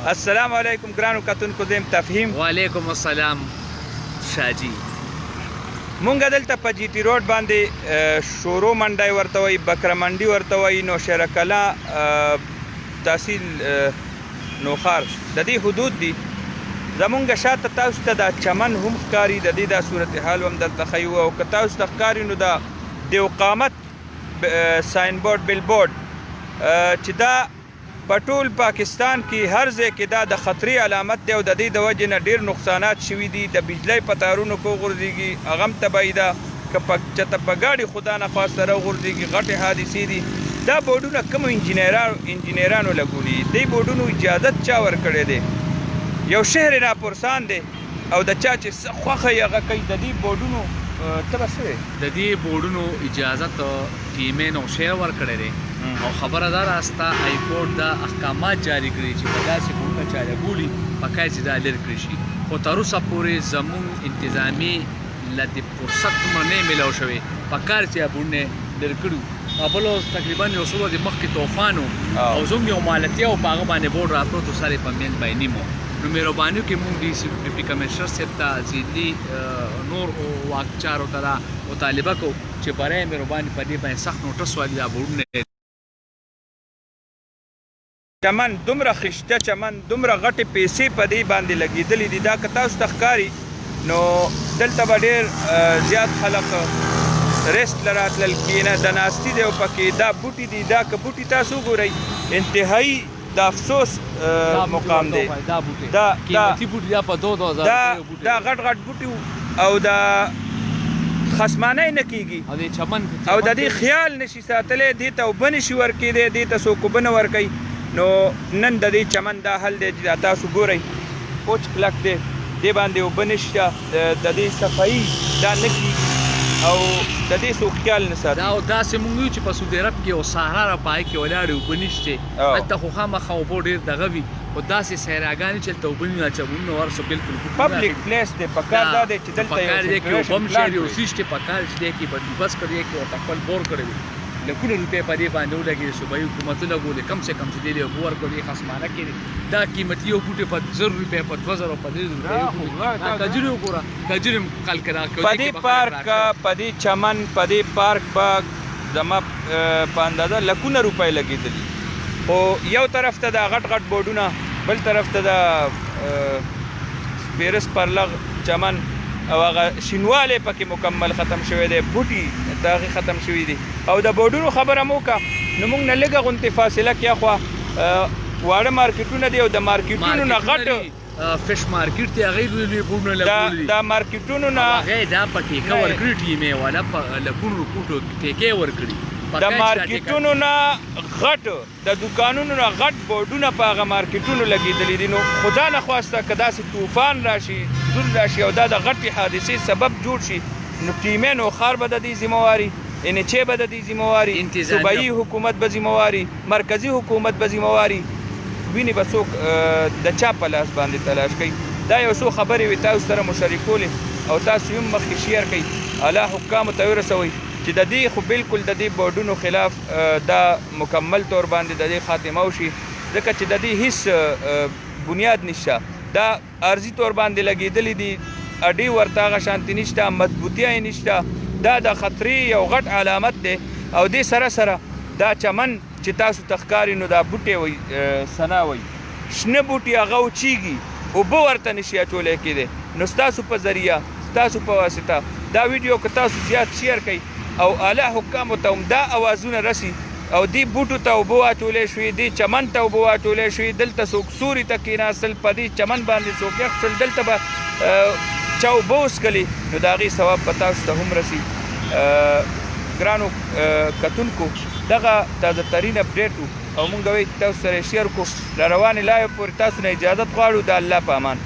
السلام علیکم ګرانو کتونکو زه یم تفهیم. وعلیکم السلام شاجي. مونږ دلته په جی ټي روډ باندې شورو منډی ورته وایي، بکره منډي ورته وایي، نوشهره کلا تحصیل نوخار د دې حدود دي. زمونږ شاته تاسو ته دا چمن هم ښکاري، د دې دا صورتحال هم درته ښیو. او که تاسو ته ښکاري نو دا د اقامت ساین بورډ بیل بورډ چې دا په ټول پاکستان کې هر ځای کې دا د خطرې علامت دی او د دې د وجې نه ډېر نقصانات شوي دي. د بجلۍ په تارونو کې وغورځېږي، هغه هم تباهي ده. که چېرته په ګاډي خدا نخواسته راوغورځېږي، غټې حادثې دي. دا بورډونه کومو انجینرانو لګولي؟ دې بورډونو اجازت چا ورکړی دی؟ یو شهر راپرسان دی او د چا چې څه خوښه یې هغه کوي. د دې بورډونو ته به څه د دې بورډونو اجازت ټیمې نوشهره ورکړی دی او خبره دا راسته های کورټ دا احکامات جاری کړي چې په داسې بورډونه چا لګولي پکار چې دا لرې کړی شي. خو تر اوسه پورې زموږ انتظامي له دې فرصت دومره نه میلاو شوی، پکار چې دا بورډونه لرې کړو. بل اوس تقریبا یو څو ورځې مخکې طوفان و او زموږ یو مالتیا و، په هغه باندې بورډ راپروت و، سر یې په مین بیني مو. نو مهرباني وکړئ موږ ډیپټي کمشنر صاحب ته ځینې نور واکچارو ته دا مطالبه کوو چې برای مهرباني په دې باندې سخت نوټس والي دا بورډونه چمن دومره خشته چمن دومره غټې پیسې په دې باندې لګېدلې دي. دا که تاسو ته ښکاري نو دلته به ډېر زیات خلک ریسټ له راتلل کښېنه د ناستي دی او پکې دا بوټي دي. دا که بوټي تاسو وګورئ انتهایي د افسوس مقام دی. دا غټ غټ بوټي او د خصمانه نه کېږي او د دې خیال نشي ساتلی، دې ته اوبه نشي ورکېدی، دې ته څوک اوبه نه ورکوي. نو نن د دې چمن دا حل دی چې تاسو ګورئ کوچ کلک دی، دې باندې اوبه نشته، د دې صفایي دا نه کېږي او د دې څوک خیال نه ساتي. دا او داسې مونږ ویو چې په سعودي عرب کې یو صحرا را پای کې ولاړې اوبه نشته، هلته خو خامخا اوبه ډېر دغه وي، خو داسې صحراګانې چې هلته اوبه نه اچوونونه ورسو بالکل پبلک پلیس دی. پکار دا دی چې دلته یو بم شهر یو سیسټ پکار چې دی کې بندوبست کړی کې ورته خپل بور کړی وي، لکونه روپۍ په دې باندې ولګېدې، صوبایي حکومتونه ګولې کم سے کم چې دی اوبه ورکړي خصمانه کې دا قیمتي یو بوټی په 1000 روپۍ په 2000 په 3000 روپۍ کجوري وګوره، کجوري هم خلک راکوي په دې پارک په دې چمن په دې پارک به زما په اندازه لکونه روپۍ لګېدلي. خو یو طرف ته دا غټ غټ بورډونه، بل طرف ته دا سپیرس پرلغ چمن او هغه شینوالی پکې مکمل ختم شوی دی، بوټي د هغې ختم شوي دي. او د بورډونو خبره مو وکړه نو موږ نه لږه غوندې فاصله کې اخوا واړه مارکیټونه دي او د مارکیټونو نه غټ فش مارکیټ دی، هغې لوی بورډونه لګولي دي. دا مارکیټونو نه هغې دا په ټیکه ورکړي، ټیمې والا په لکونو کوټو ټیکې ورکړي. د مارکیټونو نه غټ د دوکانونو نه غټ بورډونه په هغه مارکیټونو لګېدلي دي. نو خدا نخواسته که داسې طوفان راشي، زور راشي او دا د غټې حادثې سبب جوړ شي نو ټیمې نوخار به د دې ذمهواري، NHA به د دې ذمهواري، صوبایي حکومت به ذمهواري، مرکزي حکومت به ذمهواري، وینې به څوک د چا په لاس باندې تلاش کوي. دا یو څو خبرې وي تاسو سره مشارکولې او تاسو هم مخکې شیر کوئ، اعلی حکامو ته ورسوئ چې د دې خو بالکل د دې بورډونو خلاف دا مکمل طور باندې د دې خاتمه وشي، ځکه چې د دې هیڅ بنیاد نشته. دا عرضي طور باندې لګېدلي دي، اډې ورته هغه شانتي نشته، مضبوطیه یې نشته. دا د خطرې یو غټ علامت دی. او دې سره سره دا چمن چې تاسو ته ښکاري نو دا بوټی وایي سنا وایي، شنه بوټي هغه وچېږي، اوبه ورته نشي اچولی کېدی. نو ستاسو په ذریعه ستاسو په واسطه دا ویډیو که تاسو زیات شیر کوئ او اعلی حکامو ته هم دا اوازونه رسي او دې بوټو ته اوبه واچولی شوي، دې چمن ته اوبه واچولی شوي، دلته څوک سوري ته کېناستل، په دې چمن باندې څوک یخ شول، دلته به چا اوبه وڅښلې، نو د هغې ثواب به تاسو ته هم رسي. ګرانو کتونکو دغه تازه ترین اپډیټ و او موږ وایو چې تاسو سره یې شیر کړو. را روانې لایو پورې تاسو نه اجازت غواړو. د الله په امان.